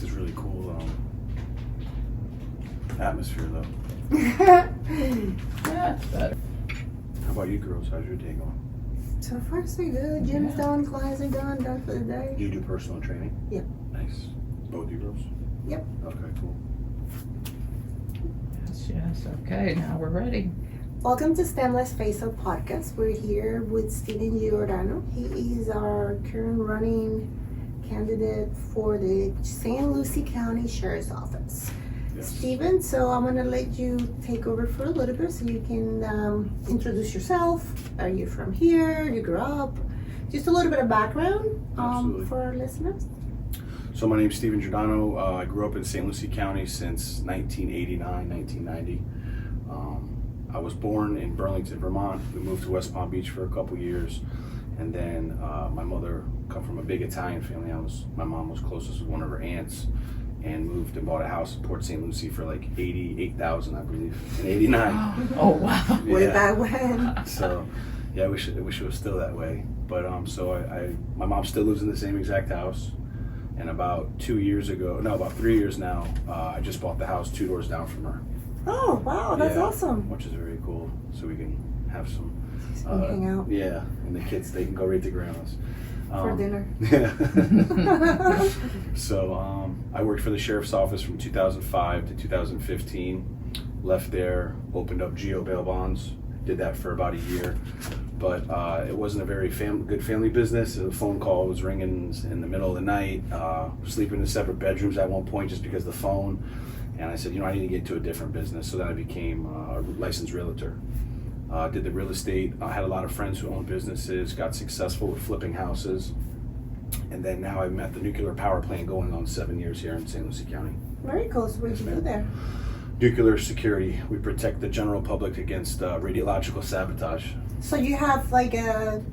is really cool atmosphere, though. Yeah, it's better. How about you girls? How's your day going? So far, so good. Gym's done, clients are done for the day. You do personal training? Yep. Nice. Both you girls? Yep. Okay, cool. Yes. Okay, now we're ready. Welcome to Stemless Face-Up Podcast. We're here with Steven Giordano. He is our current running candidate for the St. Lucie County Sheriff's Office. Yes. Steven, so I'm going to let you take over for a little bit so you can introduce yourself. Are you from here? You grew up? Just a little bit of background for our listeners. So my name's Steven Giordano. I grew up in St. Lucie County since 1989, 1990. I was born in Burlington, Vermont. We moved to West Palm Beach for a couple years. And then my mother come from a big Italian family. My mom was closest with one of her aunts and moved and bought a house in Port St. Lucie for like $88,000, I believe, in '89. Oh wow! Way back when. So, yeah, I wish it was still that way. But so my mom still lives in the same exact house. And about 3 years now, I just bought the house 2 doors down from her. Oh, wow, that's awesome. Which is very cool. So we can have some hang out. Yeah, and the kids, they can go right to grandma's. For dinner. Yeah. So I worked for the sheriff's office from 2005 to 2015. Left there, opened up Geo bail bonds. Did that for about a year. But it wasn't a very good family business. The phone call was ringing in the middle of the night. Sleeping in separate bedrooms at one point just because of the phone. And I said, I need to get into a different business. So then I became a licensed realtor. Did the real estate. I had a lot of friends who owned businesses, got successful with flipping houses. And then now I'm at the nuclear power plant going on 7 years here in St. Lucie County. Very cool. So what did you do there? Nuclear security. We protect the general public against radiological sabotage. So you have like a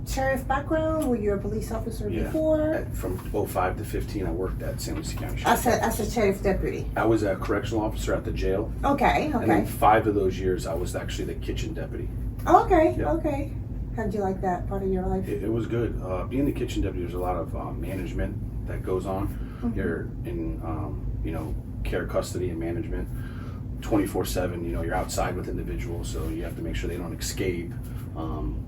sheriff background? Were you a police officer before? From 05 to 15, I worked at St. Lucie County. As a sheriff deputy? I was a correctional officer at the jail. Okay. And then 5 of those years, I was actually the kitchen deputy. Okay, Yeah. okay. How'd you like that part of your life? It was good. Being the kitchen deputy, there's a lot of management that goes on. Mm-hmm. You're in, care, custody, and management 24/7. You're outside with individuals, so you have to make sure they don't escape.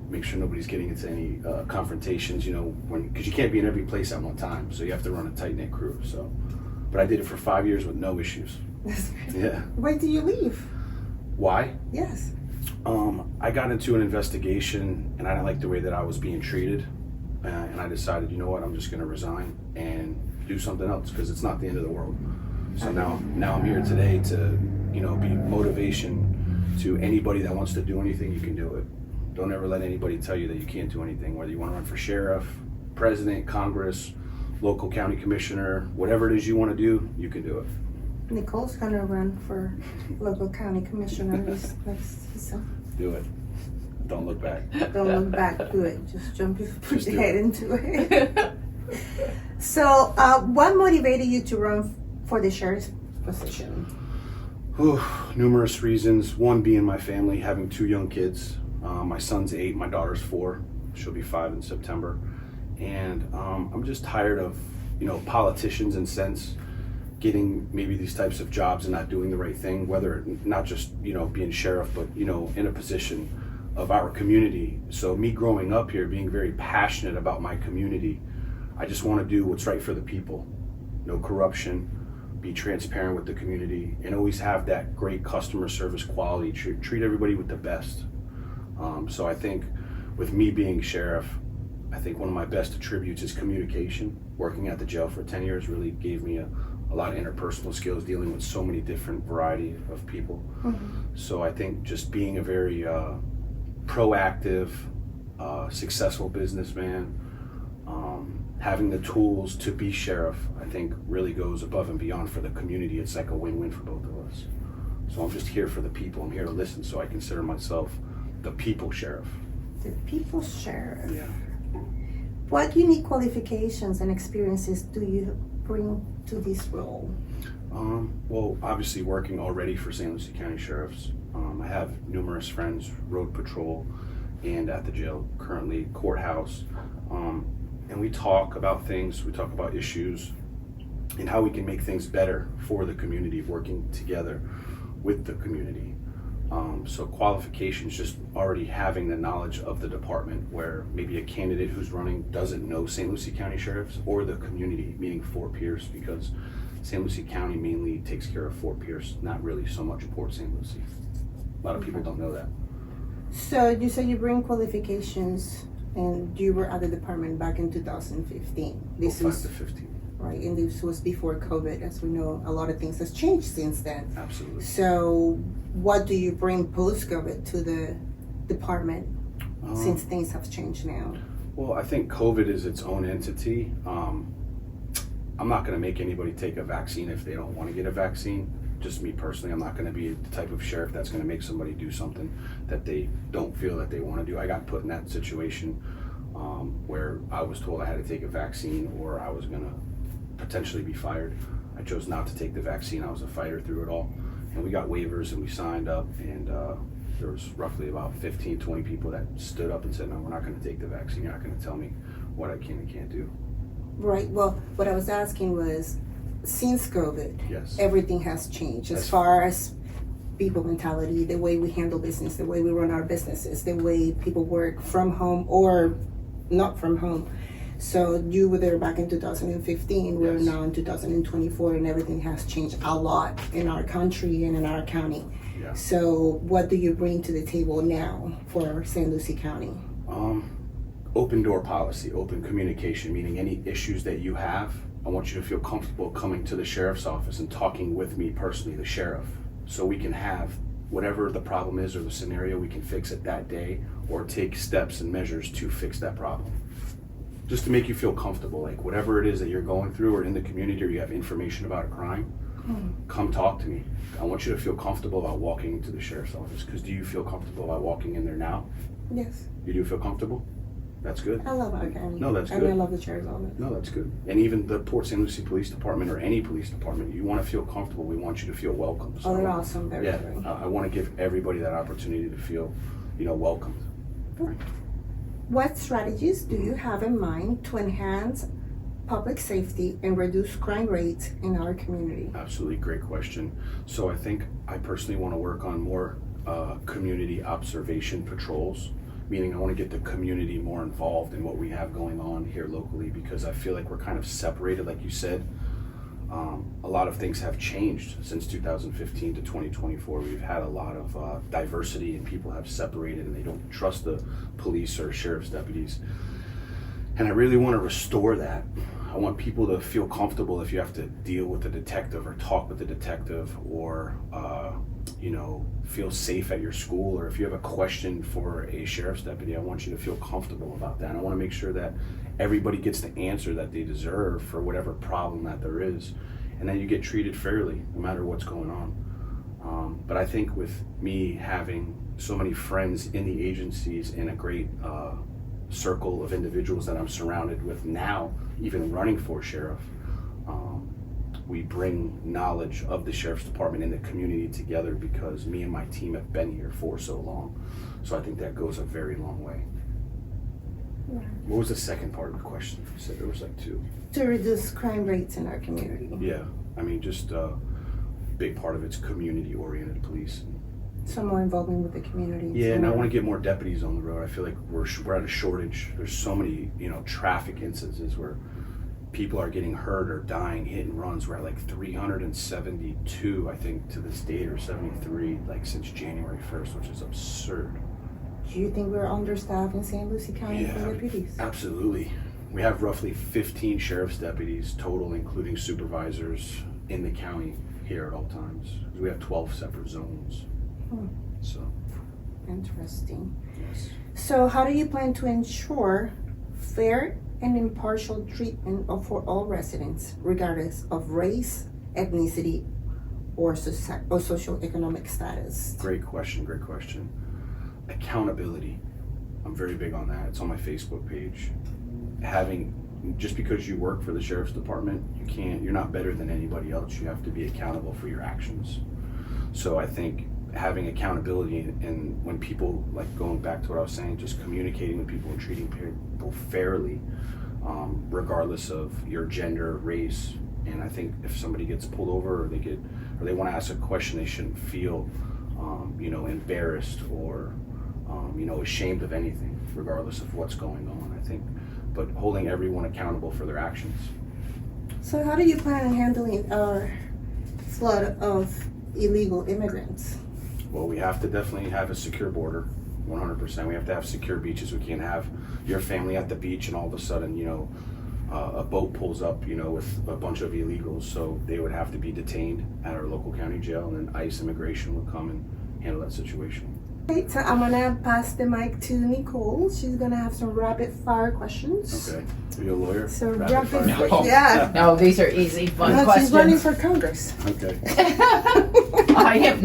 Make sure nobody's getting into any confrontations. Because you can't be in every place at one time, so you have to run a tight knit crew. So, but I did it for 5 years with no issues. That's great. Yeah. Why did you leave? Why? Yes. I got into an investigation, and I didn't like the way that I was being treated, and I decided, I'm just going to resign and do something else because it's not the end of the world. So now I'm here today to, be motivation to anybody that wants to do anything. You can do it. Don't ever let anybody tell you that you can't do anything. Whether you want to run for sheriff, president, Congress, local county commissioner, whatever it is you want to do, you can do it. Nicole's gonna run for local county commissioner next season. Do it. Don't look back. Don't look back. Do it. Just put your head into it. So, what motivated you to run for the sheriff's position? Numerous reasons. One being my family, having 2 young kids. My son's 8, my daughter's 4. She'll be 5 in September. And I'm just tired of, politicians in sense getting maybe these types of jobs and not doing the right thing, whether not just, being sheriff, but, in a position of our community. So me growing up here, being very passionate about my community, I just want to do what's right for the people. No corruption, be transparent with the community, and always have that great customer service quality, treat everybody with the best. So I think with me being sheriff, I think one of my best attributes is communication. Working at the jail for 10 years really gave me a lot of interpersonal skills, dealing with so many different variety of people. Mm-hmm. So I think just being a very proactive, successful businessman, having the tools to be sheriff, I think really goes above and beyond for the community. It's like a win-win for both of us. So I'm just here for the people. I'm here to listen, so I consider myself the people sheriff. The people sheriff. Yeah. What unique qualifications and experiences do you bring to this role? Well, obviously working already for St. Lucie County Sheriffs. I have numerous friends, road patrol, and at the jail, currently courthouse. And we talk about things, we talk about issues. and how we can make things better for the community, working together with the community. So qualifications, just already having the knowledge of the department, where maybe a candidate who's running doesn't know St. Lucie County Sheriffs or the community, meaning Fort Pierce, because St. Lucie County mainly takes care of Fort Pierce, not really so much Port St. Lucie. A lot of people don't know that. So you said you bring qualifications, and you were at the department back in 2015. This 05 was to 15. right, and this was before COVID. As we know, a lot of things has changed since then. Absolutely. So what do you bring post-COVID to the department since things have changed now? Well, I think COVID is its own entity. I'm not going to make anybody take a vaccine if they don't want to get a vaccine. Just me personally, I'm not going to be the type of sheriff that's going to make somebody do something that they don't feel that they want to do. I got put in that situation where I was told I had to take a vaccine or I was going to potentially be fired. I chose not to take the vaccine. I was a fighter through it all. And we got waivers and we signed up, and there was roughly about 15, 20 people that stood up and said, no, we're not going to take the vaccine. You're not going to tell me what I can and can't do. Right. Well, what I was asking was, since COVID, Yes. everything has changed as That's far as people mentality, the way we handle business, the way we run our businesses, the way people work from home or not from home. So you were there back in 2015, we're Yes. now in 2024, and everything has changed a lot in our country and in our county. Yeah. So what do you bring to the table now for St. Lucie County? Open door policy, open communication, meaning any issues that you have, I want you to feel comfortable coming to the sheriff's office and talking with me personally, the sheriff, so we can have whatever the problem is or the scenario, we can fix it that day or take steps and measures to fix that problem. Just to make you feel comfortable, like whatever it is that you're going through or in the community or you have information about a crime, come talk to me. I want you to feel comfortable about walking into the sheriff's office, because do you feel comfortable about walking in there now? Yes, You do feel comfortable? That's good. I love our county. No, that's And I good. love the sheriff's office. No, that's good. And even the Port St. Lucie Police Department or any police department, you want to feel comfortable. We want you to feel welcome. So, Oh, they're awesome. They're yeah, great. I want to give everybody that opportunity to feel, welcomed. What strategies do you have in mind to enhance public safety and reduce crime rates in our community? Absolutely, great question. So I think I personally want to work on more community observation patrols, meaning I want to get the community more involved in what we have going on here locally, because I feel like we're kind of separated, like you said. A lot of things have changed since 2015 to 2024. We've had a lot of diversity, and people have separated and they don't trust the police or sheriff's deputies. And I really want to restore that. I want people to feel comfortable if you have to deal with a detective or talk with a detective, or feel safe at your school, or if you have a question for a sheriff's deputy, I want you to feel comfortable about that. I want to make sure that everybody gets the answer that they deserve for whatever problem that there is, and that you get treated fairly no matter what's going on. But I think with me having so many friends in the agencies and a great circle of individuals that I'm surrounded with now, even running for sheriff, we bring knowledge of the sheriff's department and the community together, because me and my team have been here for so long. So I think that goes a very long way. What was the second part of the question? You said there was like two. To reduce crime rates in our community. Yeah, I mean, just a big part of it's community-oriented police. Some more involvement with the community. Yeah, and I Some want to get more deputies on the road. I feel like we're at a shortage. There's so many, traffic instances where people are getting hurt or dying, hit and runs. We're at like 372, I think, to this date, or 73, like since January 1st, which is absurd. Do you think we're understaffed in St. Lucie County for deputies? Absolutely. We have roughly 15 sheriff's deputies total, including supervisors, in the county here at all times. We have 12 separate zones. So, Interesting. yes. So how do you plan to ensure fair and impartial treatment for all residents, regardless of race, ethnicity, or socioeconomic status? Great question. Accountability. I'm very big on that. It's on my Facebook page. Just because you work for the sheriff's department, you're not better than anybody else. You have to be accountable for your actions. So I think having accountability, and when people, like going back to what I was saying, just communicating with people and treating people fairly, regardless of your gender, race, And I think if somebody gets pulled over or they want to ask a question, they shouldn't feel, embarrassed or, ashamed of anything, regardless of what's going on, I think. But holding everyone accountable for their actions. So how do you plan on handling our flood of illegal immigrants? Well, we have to definitely have a secure border, 100%. We have to have secure beaches. We can't have your family at the beach and all of a sudden, a boat pulls up, with a bunch of illegals. So they would have to be detained at our local county jail, and then ICE immigration would come and handle that situation. Right, so I'm gonna pass the mic to Nicole. She's gonna have some rapid fire questions. Okay. Are you a lawyer? So Rapid fire? No. yeah. No, these are easy, fun No, questions. she's running for Congress. Okay. I am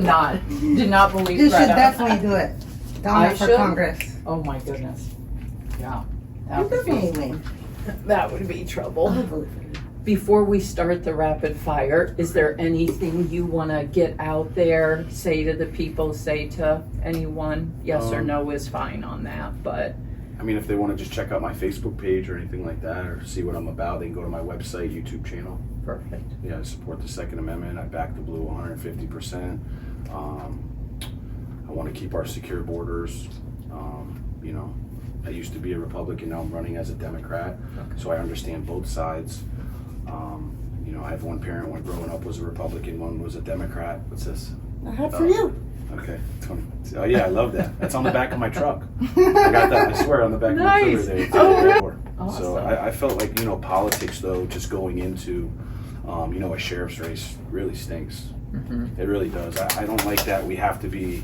not. Do not believe You should Greta. definitely do it. I Donna for should? Congress. Oh my goodness. Yeah. You definitely win. That would be trouble. I'll vote for you. Before we start the rapid fire, is there anything you want to get out there, say to the people, say to anyone? Yes or no is fine on that, but I mean, if they want to just check out my Facebook page or anything like that, or see what I'm about, they can go to my website, YouTube channel. perfect. Yeah, I support the Second Amendment. I back the blue 150%. I want to keep our secure borders. I used to be a Republican, now I'm running as a Democrat, so I understand both sides. I have one parent, when growing up, was a Republican, one was a Democrat. What's this? I have for you. Okay, 20. Oh yeah, I love that. That's on the back of my truck. I got that, I swear, on the back of my Nice. trailer there. Oh, So awesome. I felt like, politics, though, just going into, a sheriff's race really stinks. Mhm. It really does. I don't like that we have to be,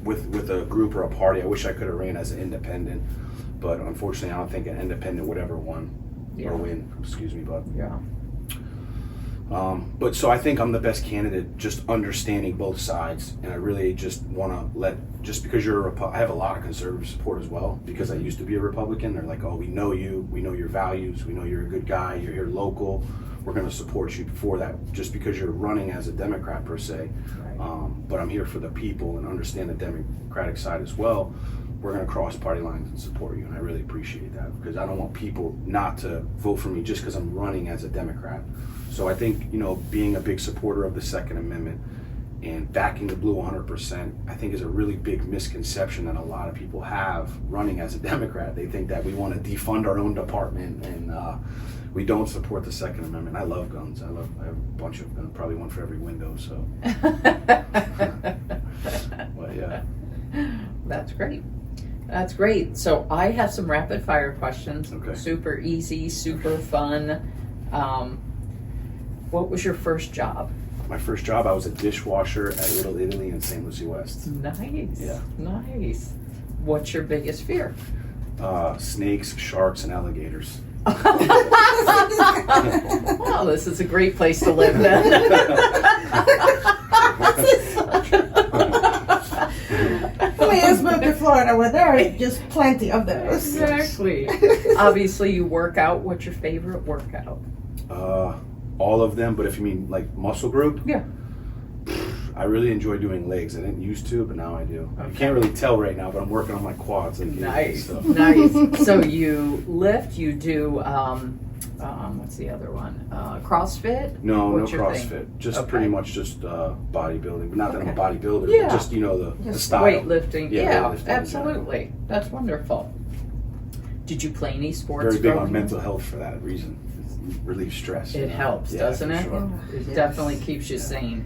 with a group or a party. I wish I could have ran as an independent, but unfortunately, I don't think an independent would ever win, excuse me, but. Yeah. But so I think I'm the best candidate, just understanding both sides, and I really just want to just because you're I have a lot of conservative support as well, because I used to be a Republican. They're like, oh, we know you, we know your values, we know you're a good guy, you're here local, we're going to support you for that, just because you're running as a Democrat per se. But I'm here for the people and understand the Democratic side as well. We're going to cross party lines and support you, and I really appreciate that, because I don't want people not to vote for me just because I'm running as a Democrat. So I think, being a big supporter of the Second Amendment and backing the blue 100%, I think is a really big misconception that a lot of people have running as a Democrat. They think that we want to defund our own department and we don't support the Second Amendment. I love guns. I have a bunch of guns, probably one for every window. So, but yeah. That's great. That's great. So I have some rapid fire questions. Okay. Super easy, super fun. What was your first job? My first job, I was a dishwasher at Little Italy in St. Lucie West. Nice. Yeah. Nice. What's your biggest fear? Snakes, sharks, and alligators. Well, this is a great place to live then. Please move to Florida where there are just plenty of those. Exactly. Obviously, you work out. What's your favorite workout? All of them, but if you mean like muscle group, Yeah. I really enjoy doing legs. I didn't used to, but now I do. Okay. You can't really tell right now, but I'm working on my quads. Nice. So. Nice. So you lift, you do, what's the other one? CrossFit? No, What's no your CrossFit. thing? Just Okay. pretty much just bodybuilding. But not that I'm a Okay. bodybuilder, Yeah. but just, the Just style. Weightlifting. Yeah, Yeah, weightlifting in absolutely. That's wonderful. Did you play any sports? Very big growing on up? mental health for that reason. It relieves stress. It helps, doesn't for it? Sure. It Yes. definitely keeps you Yeah. sane.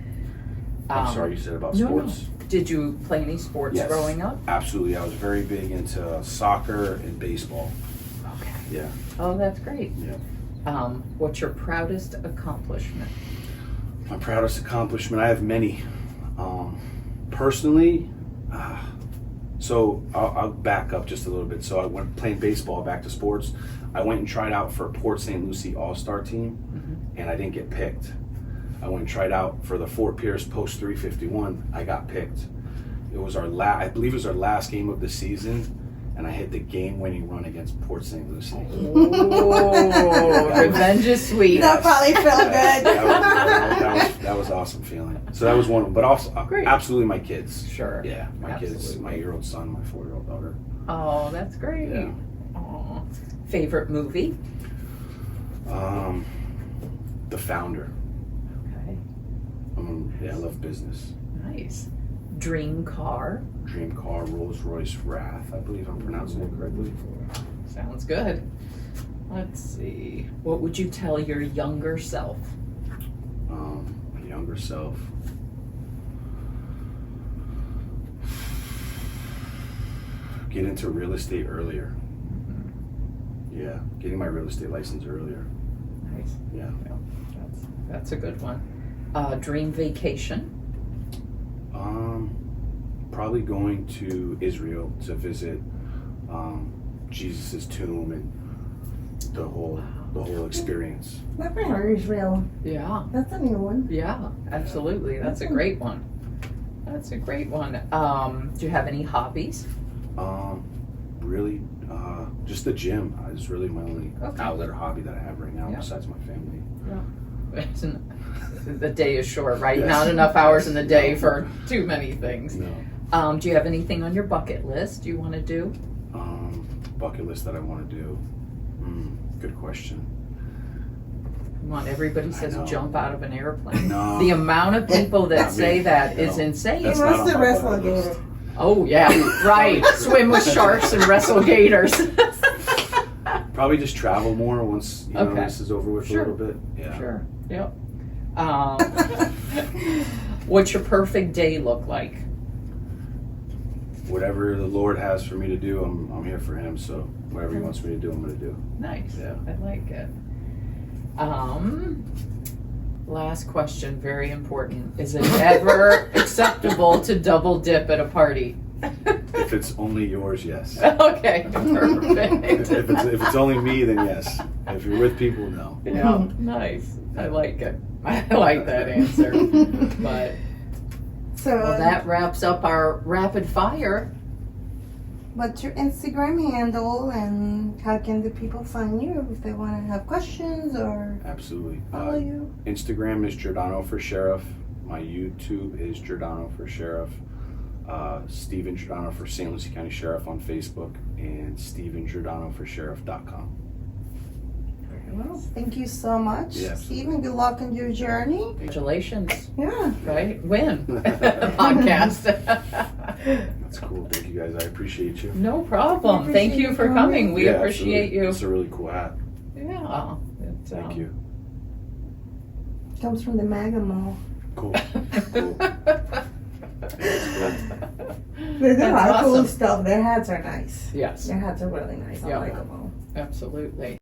I'm sorry, you said about no, sports? No. Did you play any sports Yes. growing up? Absolutely. I was very big into soccer and baseball. Okay. Yeah. Oh, that's great. Yeah. What's your proudest accomplishment? My proudest accomplishment, I have many. Personally, so I'll back up just a little bit. So I went playing baseball, back to sports. I went and tried out for Port St. Lucie All-Star team, and I didn't get picked. I went and tried out for the Fort Pierce Post 351. I got picked. It was I believe it was our last game of the season, and I hit the game-winning run against Port St. Lucie. Oh, revenge is sweet. That probably felt good. That was awesome feeling. So that was one of them. But also, Great. absolutely my kids. Sure. Yeah, my kids, Absolutely. my year-old son, my 4-year-old daughter. Oh, that's great. Yeah. Aw. Favorite movie? The founder. Okay, Yeah, I love business. nice. Dream car? Dream car, Rolls Royce Wrath. I believe I'm pronouncing it correctly. Sounds good. Let's see. What would you tell your younger self? My younger self. Get into real estate earlier. Yeah, getting my real estate license earlier. Nice. Yeah. That's a good one. Dream vacation? Probably going to Israel to visit Jesus' tomb and the whole experience. Never heard Israel. Yeah, That's a new one. yeah, absolutely. That's a great one. That's a great one. Do you have any hobbies? Really, just the gym is really my only Okay. outlet or hobby that I have right now, Yeah. besides my family. The day is short, right? Yes. Not enough hours in the day for too many things. No. Do you have anything on your bucket list you want to do? Bucket list that I want to do. Good question. Come on, everybody says know. jump out of an airplane. No. The amount of people that Not say me. that No. is insane. That's He not wants on to my wrestle a bucket list. gator. Oh yeah, right. Swim with sharks and wrestle gators. Probably just travel more once Okay. this is over with Sure. a little bit. Yeah. Sure. Yep. What's your perfect day look like? Whatever the Lord has for me to do, I'm here for Him. So whatever He wants me to do, I'm going to do. Nice. Yeah. I like it. Last question, very important. Is it ever acceptable to double dip at a party? If it's only yours, yes. Okay, perfect. If it's only me, then yes. If you're with people, no. Yeah, nice. I like it. I like that answer. But So, well, that wraps up our rapid fire. what's your Instagram handle and how can the people find you if they want to have questions or Absolutely. follow you? Instagram is Giordano for Sheriff. My YouTube is Giordano for Sheriff. Stephen Giordano for St. Lucie County Sheriff on Facebook, and StephenGiordanoforSheriff.com. Well, thank you so much, Yeah. Stephen. Good luck on your journey. Congratulations, Yeah. right? Win podcast. That's cool. Thank you guys. I appreciate you. No problem. We Thank you appreciate for you coming. coming. We Yeah, appreciate absolutely. you. It's a really cool hat. Yeah. Thank you. Comes from the Mega Mall. Cool. Cool. They do a lot of cool awesome. stuff. Their hats are nice. Yes, Their hats are really nice. I Yeah. like them all. absolutely.